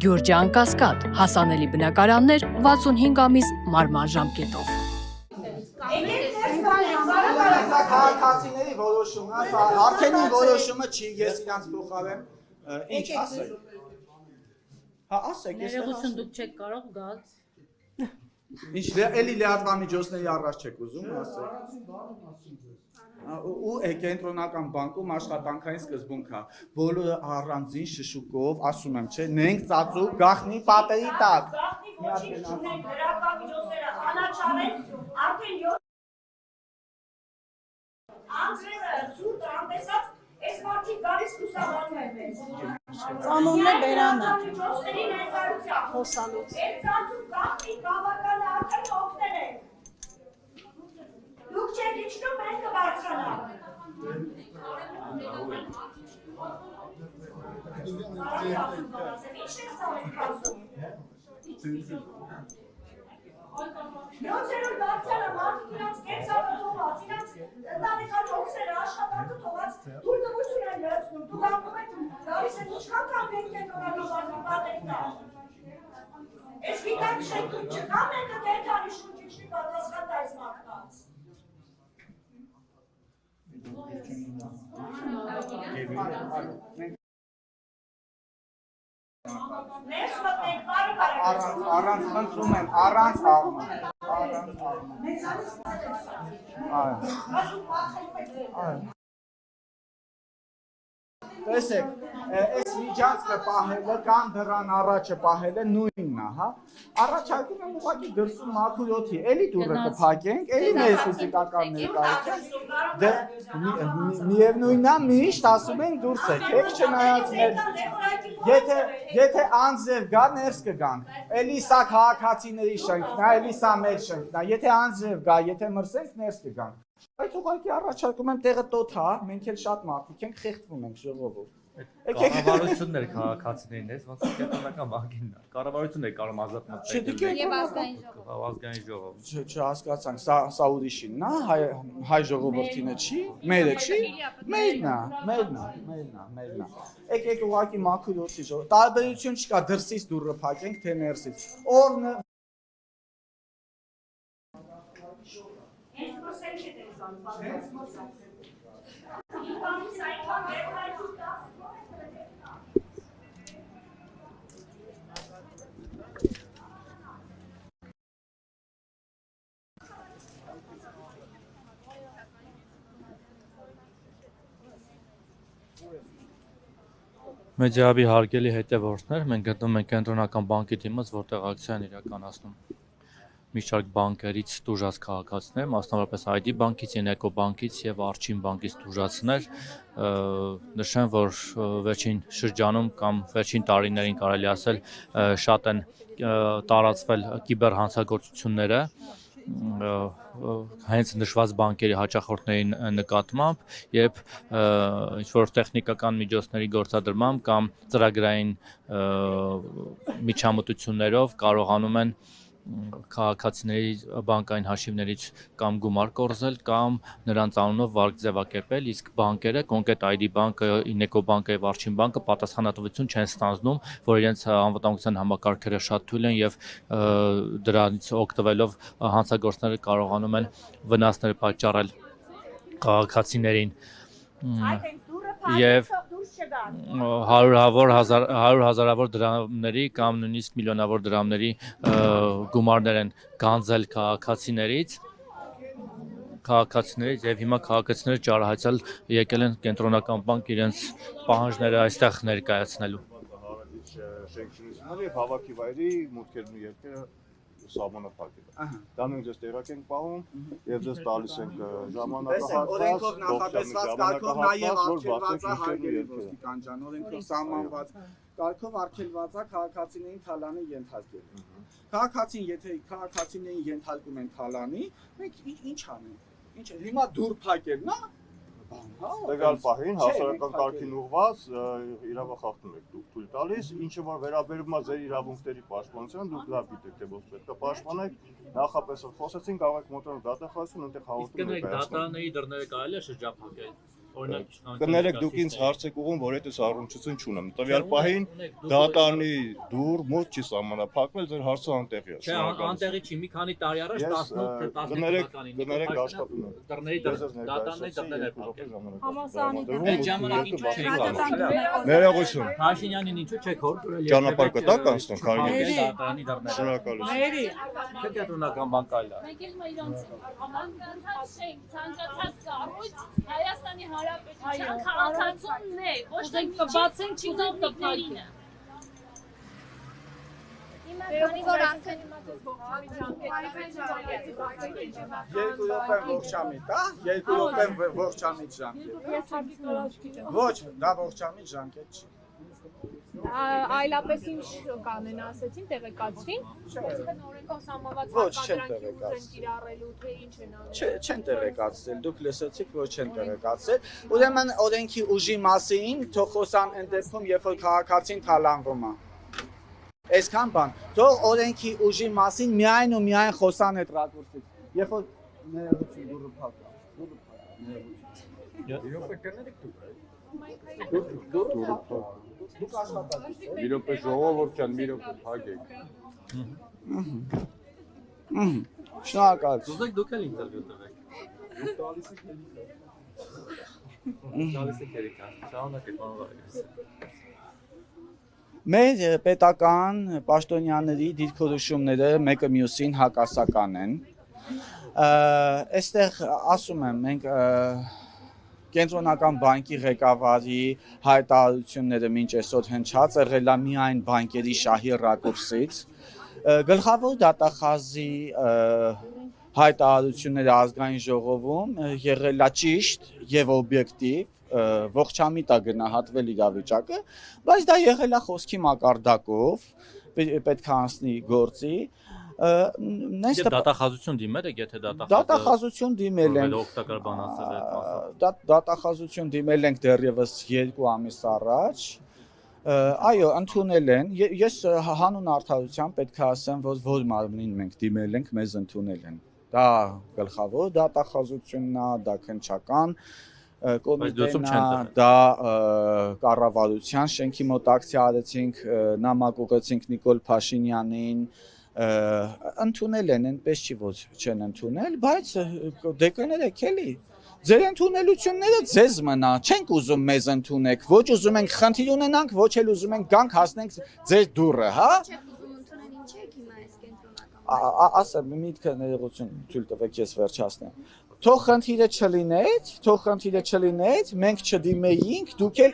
Գյուրջան Կասկադ, հասանելի բնակարաններ 65 ամիս մարման ժամկետով։ Քաղաքացիների որոշումը, արդեն իմ որոշումը չի, ես իրանց փոխարեն ինչ ասեք։ Հա, ասեք, ես Ներողություն դուք չեք կարող գալ։ Ինչ էլի լրատվամիջոցների առաջ չեք ուզում ասեք։ Ու կենտրոնական բանկում աշխատանքային սկզբունք է։ Բոլորը առանձին շշուկով, ասում եմ, չէ, նենք ծածուկ գախնի պատերի տակ։ Գախնի ոչինչ չունենք, լրատվամիջոցները անաչառ են, արդեն 7 անձրևը ցուրտ անտեսած, այս մարդիկ գալիս լուսաբանում են մեզ։ Ծանոթն է Բերանը։ Լրատվամիջոցների ներկայությամբ խոսալուց։ Այս ծածուկ գախնի բավական է արդեն օգնել են։ Դուք չեք իջնում, մենք կբարձրանանք։ Ինչ ես ասում։ Նյոցերով դարձյալը մարդիկ իրանց կենցավը թողած, իրանց ընտանեկան հոգսերը, աշխատանքը թողած, թույլտվություն են լրացնում, դուք անգում եք գալիս են ինչքան կամ մենք կենտրոնական պատերի տակ։ Այս գիտակ շենքում չկա մեկը կենտրոնի շունչ իջնի պատասխան տա այս մարդկանց։ Ներս մտնենք, բարի բարի։ Առանց խնդրում եմ, առանց աղմում։ Տեսեք, այս միջանցքը պահելը կամ դրան առաջը պահելը նույնն է, հա։ Առաջարկում եմ ուղղակի դրսում մաքուր օդի, էլի դուռը կփակենք, էլի մեր ֆիզիկական ներկայություն։ Դե միևնույնն է, միշտ ասում ենք դուրս եք, եք չնայած մեր եթե անձև գա ներս կգանք, էլի սա քաղաքացիների շենքն է, էլի սա մեր շենքն է, եթե անձև գա, եթե մրսենք ներս կգանք։ Բայց ուղղակի առաջարկում եմ տեղը տոթ է, մենք էլ շատ մարդիկ ենք, խեղդվում ենք ժողովուրդ։ Կառավարություններ քաղաքացիներին ես, ոնց է կենտրոնական բանկին։ Կառավարությունն է կարող ազատ մտնել։ Եվ ազգային ժողով։ Չհասկացանք, սա ուրիշինն է, հայ ժողովրդինը չի, մերը չի, մերն է։ Եկեք ուղղակի մաքուր օդի ժողով։ Տարբերություն չկա, դրսից դուռը փակենք, թե ներսից։ Օրն Մեդիաբի հարգելի հետևորդներ, մենք գտնվում ենք կենտրոնական բանկի դիմաց, որտեղ ակցիա են իրականացնում մի շարք բանկերից տուժած քաղաքացիներ, մասնավորապես ID բանկից, Eneco բանկից եւ Archin բանկից տուժածներ, նշեմ, որ վերջին շրջանում կամ վերջին տարիներին կարելի ասել շատ են տարածվել կիբերհանցագործությունները հենց նշված բանկերի հաճախորդների նկատմամբ եւ ինչ-որ տեխնիկական միջոցների գործադրմամբ կամ ծրագրային միջամտություններով կարողանում են քաղաքացիների բանկային հաշիվներից կամ գումար կորզել կամ նրանց անունով վարկ ձևակերպել, իսկ բանկերը, կոնկրետ ID բանկը, Eneco բանկը եւ Archin բանկը պատասխանատվություն չեն ստանձնում, որ իրենց անվտանգության համակարգերը շատ թույլ են եւ դրանից օգտվելով հանցագործները կարողանում են վնասներ պատճառել քաղաքացիներին եւ հարյուրհազարավոր դրամների կամ նույնիսկ միլիոնավոր դրամների գումարներ են գանձել քաղաքացիներից եւ հիմա քաղաքացիները ճարահայցել եկել են կենտրոնական բանկ իրենց պահանջները այստեղ ներկայացնելու։ Շենքությունից հավաքի վայրի մուտքերն ու ելքերը սահմանափակել։ Դա մենք ձեզ տեղակ ենք պահում եւ ձեզ տալիս ենք ժամանակահատված, օրենքով նախատեսված կարգով նաեւ արգելված է հարգելի ոստիկան ջան, օրենքով սահմանված կարգով արգելված է քաղաքացիներին թալանի ենթարկել։ Քաղաքացին, եթե քաղաքացիներին ենթարկում են թալանի, մենք ինչ անենք։ Ինչ է, հիմա դուր փակելն է։ Տվյալ պահին հասարակական կարգին ուղղված իրավախախտում եք դուք թույլ տալիս, ինչը որ վերաբերում է ձեր իրավունքների պաշտպանության, դուք լավ գիտեք, թե ոնց պետք է պաշտպանեք, նախապես խոսեցին, կարող եք մոտոնով դատախազություն, այնտեղ հաղորդում եք։ Իսկ դատարանների դռները կարելի է շրջափակել։ կներեք դուք ինձ հարց եք ուղում, որ այդպես առնչություն չունեմ։ Տվյալ պահին դատարանի դուր մոտ չի սահմանափակվել, ձեր հարցը անտեղի է։ Չէ, անտեղի չի, մի քանի տարի առաջ 18 թե 19 կներեք աշխատում եք։ դռների դատարանների դռներ էր փակել։ Համասարանի Այդ ժամանակ ինչու չէի կարող։ Ներողություն։ Փաշինյանին ինչու չեք հորդորել Ճանապարհ կտակ անցնենք Քարինի Քարինի։ դատարանի դռները։ Շնորհակալություն։ Չէ կենտրոնական բան կայլ է։ Մենք էլ իրոնց համանդրած շենք, ցանկացած կառույց Հայաստանի Հանրապետության քաղաքացունն է, ոչ թե բացենք չինովնիկներինը։ Քանի որ արդեն Երկու րոպե ողջամիտ, հա? Երկու րոպե ողջամիտ ժամկետ։ Ոչ, դա ողջամիտ ժամկետ չի։ Այլապես ինչ կանեն ասեցին, տեղեկացրին, այսինքն օրենքով սահմանված Ոչ, չեն հարկադրանքի ուժ են տեղեկացրել։ կիրառելու, թե ինչ են անելու։ Չեն տեղեկացրել, դուք լսեցիք, որ չեն տեղեկացրել։ Ուրեմն օրենքի ուժի մասին թող խոսան այն դեպքում, երբ որ քաղաքացին թալանվում է։ Այսքան բան, թող օրենքի ուժի մասին միայն ու միայն խոսան այդ ռակուրսից։ Երբ որ ներողություն դուրը փակ է, Դուք աշխատած եք։ Մի րոպե ժողովուրդ ջան, մի րոպե փակեք։ Շնորհակալություն։ Ուզեք դուք էլ ինտերվյու տվեք։ Դուք տալիս եք երիկա, շարունակեք բանվարից։ Մեր պետական պաշտոնյաների դիրքորոշումները մեկը մյուսին հակասական են։ Այստեղ ասում եմ, մենք Կենտրոնական բանկի ղեկավարի հայտարարությունները մինչ այսօր հնչած եղել է միայն բանկերի շահի ռակուրսից։ Գլխավոր դատախազի հայտարարությունները ազգային ժողովում եղել է ճիշտ եւ օբյեկտիվ, ողջամիտ է գնահատվել իրավիճակը, բայց դա եղել է խոսքի մակարդակով, պետք է անցնի գործի։ Դատախազություն դիմել եք, եթե դատախազություն դիմել ենք։ Օգտակար բան ասել եք։ Դատախազություն դիմել ենք դեռևս 2 ամիս առաջ։ Այո, ընդունել են։ Ես հանուն արդարության պետք է ասեմ, որ մարմնին մենք դիմել ենք, մեզ ընդունել են։ Դա գլխավոր դատախազությունն է, դա քննչական կոմիտեն է, դա կառավարության շենքի մոտ ակցիա արեցինք, նամակ ուղղեցինք Նիկոլ Փաշինյանին, ընդունել են, այնպես չի որ չեն ընդունել, բայց դե կներեք էլի, ձեր ընդունելությունները ձեզ մնա, չենք ուզում մեզ ընդունեք, ոչ ուզում ենք խնդիր ունենանք, ոչ էլ ուզում ենք գանք հասնենք ձեր դուռը, հա? Ասեմ, միտքը ներողություն թույլ տվեք ես վերջացնեմ։ Թող խնդիրը չլիներ, մենք չդիմեինք, դուք էլ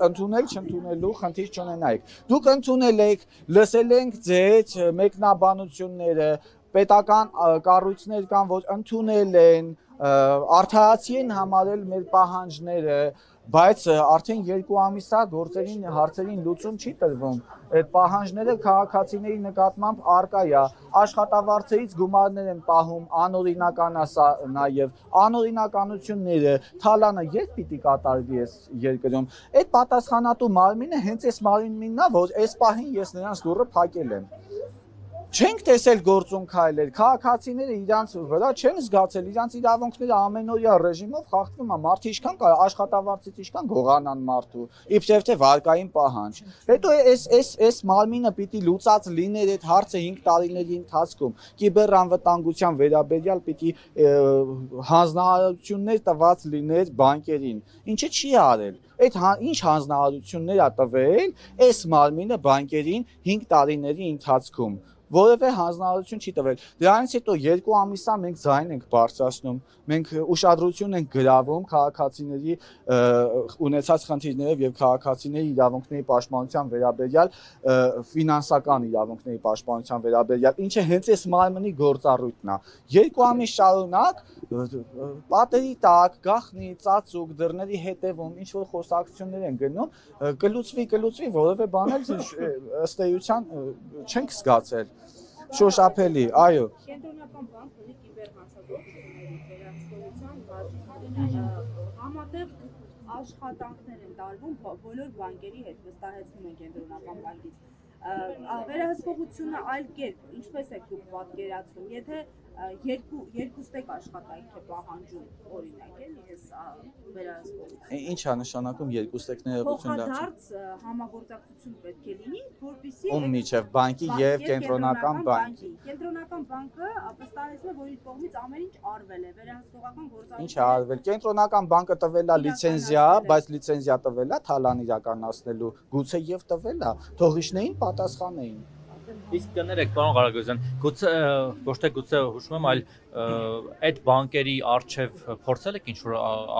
ընդունել չընդունելու խնդիր չունենայիք։ Դուք ընդունել եք, լսել ենք ձեր մեկնաբանությունները, պետական կառույցներ կան, որ ընդունել են, արդարացի են համարել մեր պահանջները, բայց արդեն 2 ամիս է գործերին հարցերին լուծում չի տրվում։ Այդ պահանջները քաղաքացիների նկատմամբ առկա է, աշխատավարձերից գումարներ են պահում, անօրինական է սա նաև, անօրինականությունները, թալանը երբ պիտի կատարվի այս երկրում։ Այդ պատասխանատու մարմինը հենց այս մարմինն է, որ այս պահին ես նրանց դուռը փակել եմ։ Չենք տեսել գործուն քայլեր, քաղաքացիները իրանց վրա չեն զգացել, իրանց իրավունքները ամենօրյա ռեժիմով խախտվում է, մարդը ինչքան կարող աշխատավարձից ինչքան գողանան մարդու, իբրև թե վարկային պահանջ։ Հետո այս մարմինը պիտի լուծած լիներ այդ հարցը 5 տարիների ընթացքում, կիբեր անվտանգության վերաբերյալ պիտի հանձնարարություններ տված լիներ բանկերին, ինչը չի արել։ Այդ ինչ հանձնարարություններ է տվել այս մարմինը բանկերին 5 տարիների ընթացքում։ Որևէ հանձնարարություն չի տվել։ Դրանից հետո 2 ամիսա մենք ձայն ենք բարձրացնում, մենք ուշադրություն ենք գրավում քաղաքացիների ունեցած խնդիրներով եւ քաղաքացիների իրավունքների պաշտպանության վերաբերյալ, ֆինանսական իրավունքների պաշտպանության վերաբերյալ, ինչը հենց այս մարմնի գործառույթն է։ 2 ամիս շարունակ պատերի տակ, գախնի, ծածուկ, դռների հետևում ինչ որ խոսակցություններ են գնում, կլուծվի, որևէ բան էլ ըստ էության չենք զգացել։ Շոշափելի, այո։ Կենտրոնական բանկը ունի կիբերհանցագործությունների վերահսկողության համատեղ աշխատանքներ են տարվում բոլոր բանկերի հետ, վստահեցնում են Կենտրոնական բանկից։ Վերահսկողությունը այլ կերպ, ինչպես եք դուք պատկերացնում, եթե երկուստեք աշխատանք է պահանջում օրինակ էլի այս վերահսկողությունը։ Ինչ է նշանակում երկուստեք ներողություն դարձ։ Փոխադարձ համագործակցություն պետք է լինի, որպեսզի Ում միջև բանկի եւ կենտրոնական բանկի։ Կենտրոնական բանկը վստահեցնում է, որ իր կողմից ամեն ինչ արվել է, վերահսկողական գործառույթ։ Ինչ է արվել։ Կենտրոնական բանկը տվել է լիցենզիա, բայց լիցենզիա տվել է թալան իրականացնելու, գուցե եւ տվել է, թողիչներին պատասխանեին։ Իսկ կներեք, պարոն Ղարագոզյան, գուցե ոչ թե գուցե հուշում եմ, այլ այդ բանկերի արչև փորձել եք ինչ-որ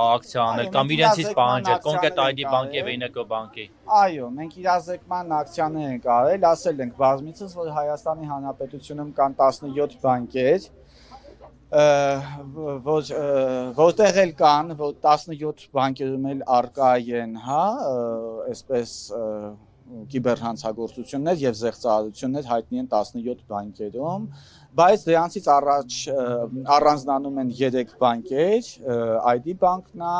ակցիա անել կամ իրենցից պահանջել, կոնկրետ ID բանկ եւ Eneco բանկի։ Այո, մենք իրազեկման ակցիաներ ենք արել, ասել ենք բազմիցս, որ Հայաստանի Հանրապետությունում կան 17 բանկեր, որտեղ էլ կան, որ 17 բանկերում էլ արկա են, հա, այսպես կիբերհանցագործություններ եւ զեղծարարություններ հայտնի են 17 բանկերում, բայց դրանցից առաջ առանձնանում են 3 բանկեր, ID բանկն է,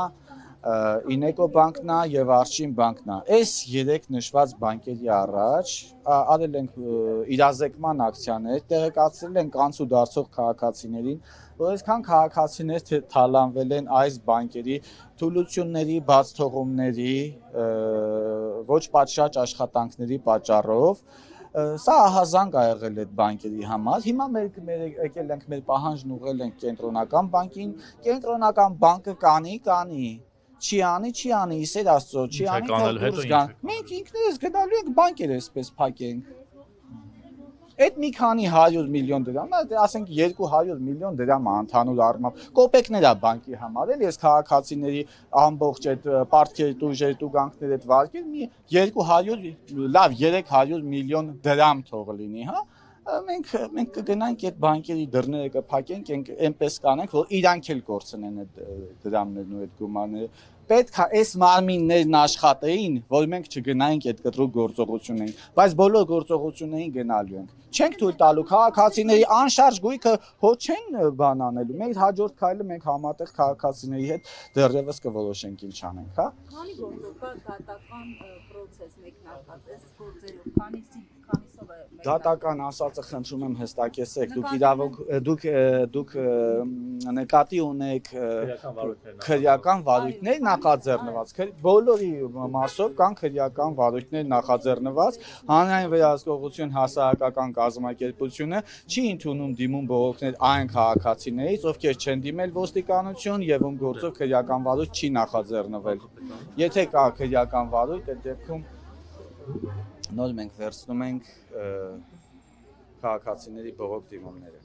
Eneco բանկն է եւ Archim բանկն է։ Այս 3 նշված բանկերի առաջ արել ենք իրազեկման ակցիաներ, տեղեկացրել ենք անցուդարձող քաղաքացիներին, որ այսքան քաղաքացիներ թալանվել են այս բանկերի թուլությունների, բացթողումների, ոչ պատշաճ աշխատանքների պատճառով, սա ահազանգ ա եղել այդ բանկերի համար։ Հիմա մենք եկել ենք մեր պահանջն ուղղել ենք կենտրոնական բանկին, կենտրոնական բանկը կանի, չի անի, իսեր Աստծո, չի անի, թող դուրս գան։ Մենք ինքներս գնալու ենք բանկեր այսպես փակենք։ Այդ մի քանի 100 միլիոն դրամ, ասենք 200 միլիոն դրամ է ընդհանուր առմամբ, կոպեկներ է բանկի համար, էլ ես քաղաքացիների ամբողջ այդ պարտքեր տուժեր տուգանքներ այդ վարկեր մի 200, լավ 300 միլիոն դրամ թող լինի, հա։ Մենք կգնանք այդ բանկերի դռները կփակենք, այնպես կանենք, որ իրանք էլ կորցնեն այդ դրամներն ու այդ գումարները։ Պետք է այս մարմիններն աշխատեին, որ մենք չգնայինք այդ կտրուկ գործողություններին, բայց բոլոր գործողություններին գնալու ենք։ Չենք թույլ տալու քաղաքացիների անշարժ գույքը հո չեն բան անելու։ Մենք հաջորդ քայլը մենք համատեղ քաղաքացիների հետ դեռևս կորոշենք ինչ անենք, հա։ Քանի գործով կա դատական process մեկնարկած այս գործերով, քանիսով է։ Դատական ասածը խնդրում եմ հստակեցեք, դուք իրավունք դուք նկատի ունեք քրեական վարույթներ նախաձեռնված, բոլորի մասով կան քրեական վարույթներ նախաձեռնված, հանրային վերահսկողություն հասարակական կազմակերպությունը չի ընդունում դիմում բողոքներ այն քաղաքացիներից, ովքեր չեն դիմել ոստիկանություն եւ ում գործով քրեական վարույթ չի նախաձեռնվել։ Եթե կա քրեական վարույթ, այդ դեպքում նոր մենք վերցնում ենք քաղաքացիների բողոք դիմումները։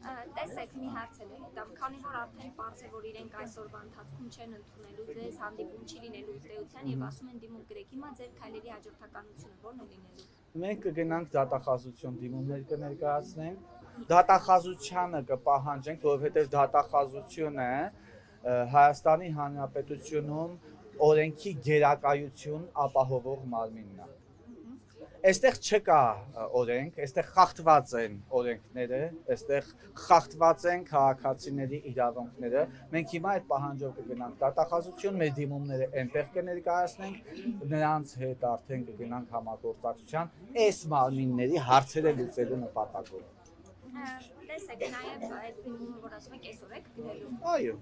Տեսեք, մի հարց է հետամ, քանի որ արդեն պարզ է, որ իրենք այսօրվա ընթացքում չեն ընդունելու ձեզ, հանդիպում չի լինելու ըստեյության եւ ասում են դիմում գրեք, հիմա ձեր քայլերի հաջորդականությունը ո՞րն է լինելու։ Մենք կգնանք դատախազության դիմումներ կներկայացնենք, դատախազությանը կպահանջենք, որովհետեւ դատախազությունը Հայաստանի Հանրապետությունում օրենքի գերակայություն ապահովող մարմինն է։ Այստեղ չկա օրենք, այստեղ խախտված են օրենքները, այստեղ խախտված են քաղաքացիների իրավունքները։ Մենք հիմա այդ պահանջով կգնանք դատախազություն, մեր դիմումները այնտեղ կներկայացնենք, նրանց հետ արդեն կգնանք համագործակցության այս մարմինների հարցերը լուծելու նպատակով։ Տեսեք, նաև այդ դիմումը, որ ասում եք, այսօր եք գնելու։ Այո։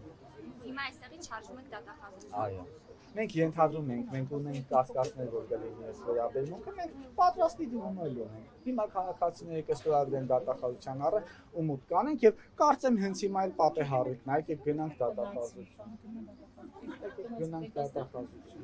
Հիմա այստեղից շարժում եք դատախազություն։ Այո։ Մենք ենթադրում ենք, մենք ունենք կասկածներ, որ կլինի այս վերաբերմունքը, մենք պատրաստի դիմումներ ունենք։ Հիմա քաղաքացիները կստորագրեն դատախազության առը ու մուտք կանենք եւ կարծեմ հենց հիմա էլ պատեհարույթն է, եկեք գնանք դատախազություն։ Գնանք դատախազություն։